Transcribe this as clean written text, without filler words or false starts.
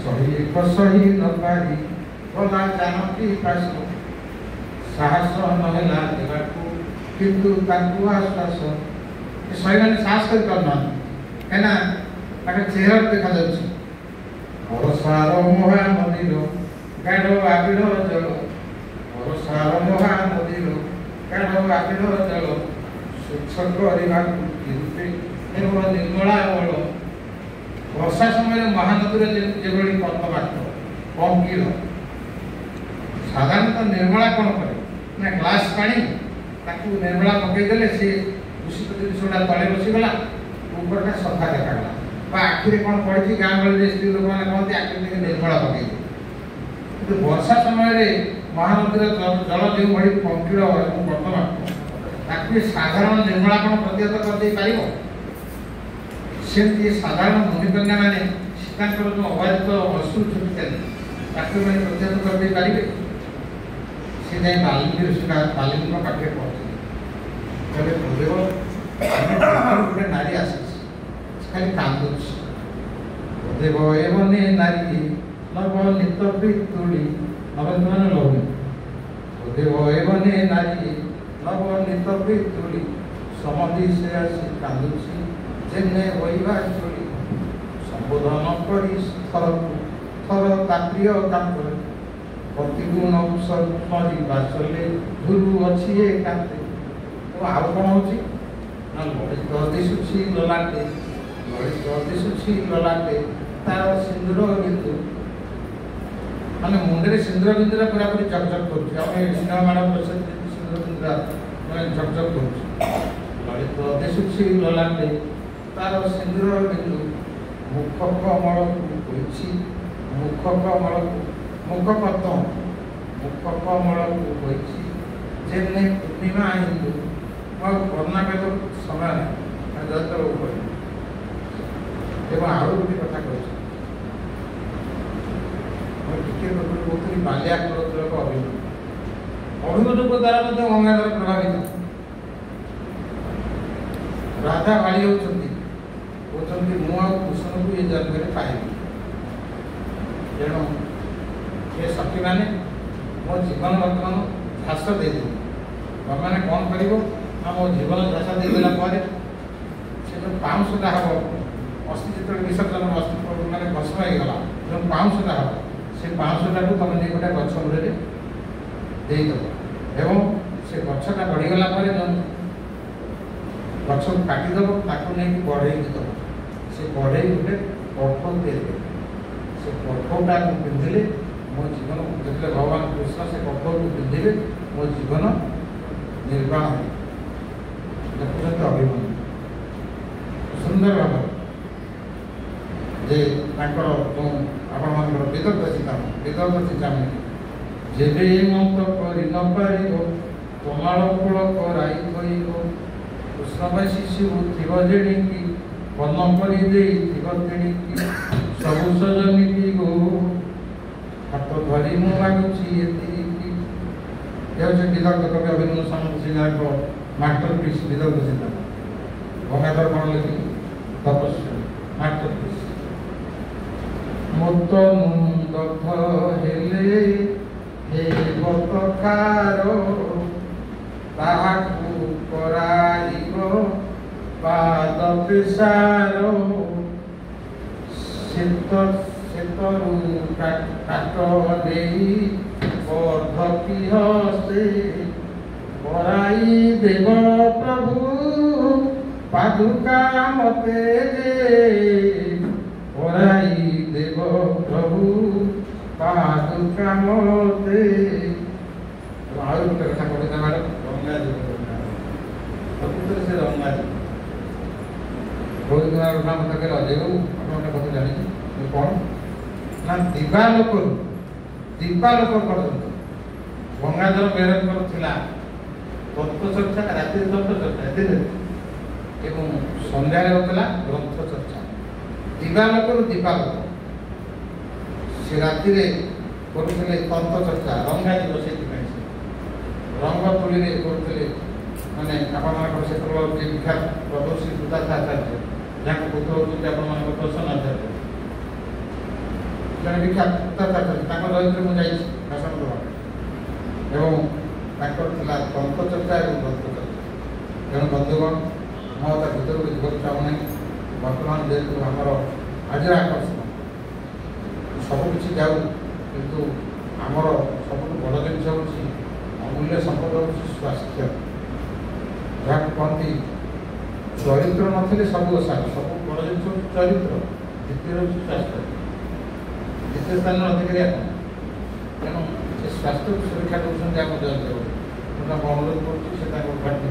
सही एक सही नपारी गला जानकी पास साहस नहेला देवाकू किंतु ताकू आश्वास सही मैंने साहस कर करना है ना ताके चेहरा देखा जाउछि बरसार महानदीर गाढ़ आबिर जल बरसार महानदीर गाढ़ आबिर जल स्वच्छ करवाकू किंतु निर्मला बल वर्षा समय महानदीर जेभली पथबाट पंकीर साधारणतः निर्मला कौन करे ना ग्लास पानी ताकू निर्मला पकईदेले सी दूषित जिनसा तले बसीगला उपरटा सफा देखागला आखिरे कौन पड़ी गाँ गली स्त्री लोक मैंने कहते आखिर निर्मला पकई कि वर्षा समय महानदीर जल जो भाई पंकीर पथबाट ताकू साधारण निर्मला कौन प्रतिहत करदे पार से साधारण मुनिकन्या मैंने सीतांकर जो अबाधित अश्रु छुटते ताकू मैंने प्रतिहत करदे पारे से जाए बाल्मीकि ऋषि बाल्मीकि पाखे पहुँचे गोटे नारी आस खाली कांदुच देव एवने नारी नव नित पितुड़ी नवेन्द्र मान लौनी देव एवने नारी नव नित पितुड़ी समधि से आसी कांदुची जेने वहीवा चोरी संबोधन करी थर थर ताप्रिय काम करे प्रतिगुण सरी बासले धुरु अच्छी एकांते तो आउ कौन हो ललित दिशुची ललाटे ललित दिशुची ललाटे तार सिंदूर बिंदु माने मुंडे सिंदूर बिंदुरा पूरा पूरी चकचक कर सिनेमा मैडम सिंदूर बिंदुरा मैं चकचक कर ललित दिशुची ललाटे तार सिंदूर बिंदु मुख कमल मुख कमल मुख पद्म मुख कमल जेने पूर्णिमा हिंदू करोना के तो समय जतर आउ गोटे कथा कहती बालिया कुलक अभिमन्यु द्वारा गंगाधर प्रभावित राधा भाड़ी होती मुझे ये जन्म में पाइबी तेणु ये शक्ति मैंने मो जीवन बर्तमान झास दे मैंने कौन कर मो जीवन झास देदेला से जो पाउंसटा हम अस्थि जो विसर्जन अस्थि मैंने भस्म होगा जो पाउंसटा हम से पाउंसटा को तुम नहीं गोटे गछ मूल देदेव एवं से गछटा बढ़ीगला गछ को काटिदेव ताकू नहीं बढ़े दब से बढ़े गोटे कठो दे से कठोटा पिंधिले मो जीवन जो भगवान कृष्ण से कठो को पिंधिले मो जीवन निर्वाण देखुं अभिमन्यु सुंदर भाव जे जो आपण विदग्ध चिंतामणि जेबे मत कर नपार कमाल कूल कराई कृष्णमय शिशु थी जेणिकी बन कर तेणिकी सबु सजनी गो हाथ धरी मुझुची विदग्ध कवि अभिमन्यु सामंत सिंह मास्टर पीस विदग्ध चिंता गंगाधर कौन लिखी तपस्वी मास्टर पीस मत मुंदथ हेले हे बतकार ताहाकु कराइब पाद पेशार सेतरु काट देई बर्धकी हसे कराई देव प्रभु पादुका मते कराई देव प्रभु पादुका मते आयु कथा कहते मैडम गंगाजी प्रकृत से गंगाजी बहुत दिन नाम तक अजय आपने कथा जानी कौन ना दीपालोक पर्यटन गंगाधर मेहर थिला तत्व चर्चा राति तत्व चर्चा एवं सन्ध्यारे होता ग्रंथ चर्चा दिवालोक दीपालोक से राति करुले तंत्र चर्चा रंगाजी बसई रंग तुली करुले माने आपण से विख्यात प्रदर्शी सुदाचार्य जहाँ पुत्र होती प्रसन्न आचार्य ଜଣେ ବିଖ୍ୟାତ ତାଙ୍କ ଦରିଦ୍ର ମୁଁ ଯାଇଛି ଭାଷଣ ଦେବା ପାଇଁ ଏବଂ ତାଙ୍କର ଥିଲା ତନ୍ତ୍ରଚର୍ଚ୍ଚା ଏବଂ ଗ୍ରନ୍ଥଚର୍ଚ୍ଚା। ତେଣୁ ବନ୍ଧୁଗଣ ମୁଁ ତା ଭିତରକୁ ଯିବାକୁ ଚାହୁଁନାହିଁ। ବର୍ତ୍ତମାନ ଯେହେତୁ ଆମର ଆଜିର ଆକର୍ଷଣ ସବୁକିଛି ଯାଉ, କିନ୍ତୁ ଆମର ସବୁଠୁ ବଡ଼ ଜିନିଷ ହେଉଛି ଅମୂଲ୍ୟ ସମ୍ପଦ ହେଉଛି ସ୍ୱାସ୍ଥ୍ୟ। ଯାହାକୁ କହନ୍ତି ଚରିତ୍ର ନଥିଲେ ସବୁ ଅସାର। ସବୁ ବଡ଼ ଜିନିଷ ହେଉଛି ଚରିତ୍ର, ଦ୍ୱିତୀୟ ହେଉଛି ସ୍ୱାସ୍ଥ୍ୟ, ଦ୍ୱିତୀୟ ସ୍ଥାନର ଅଧିକାରୀ ଆପଣ। ତେଣୁ ସେ ସ୍ୱାସ୍ଥ୍ୟକୁ ସୁରକ୍ଷା ଦେଉଛନ୍ତି ଆମ ଜୟଦେବ। ମୁଁ ତାଙ୍କୁ ଅନୁରୋଧ କରୁଛି ସେ ତାଙ୍କ ଉଦ୍ଘାଟନ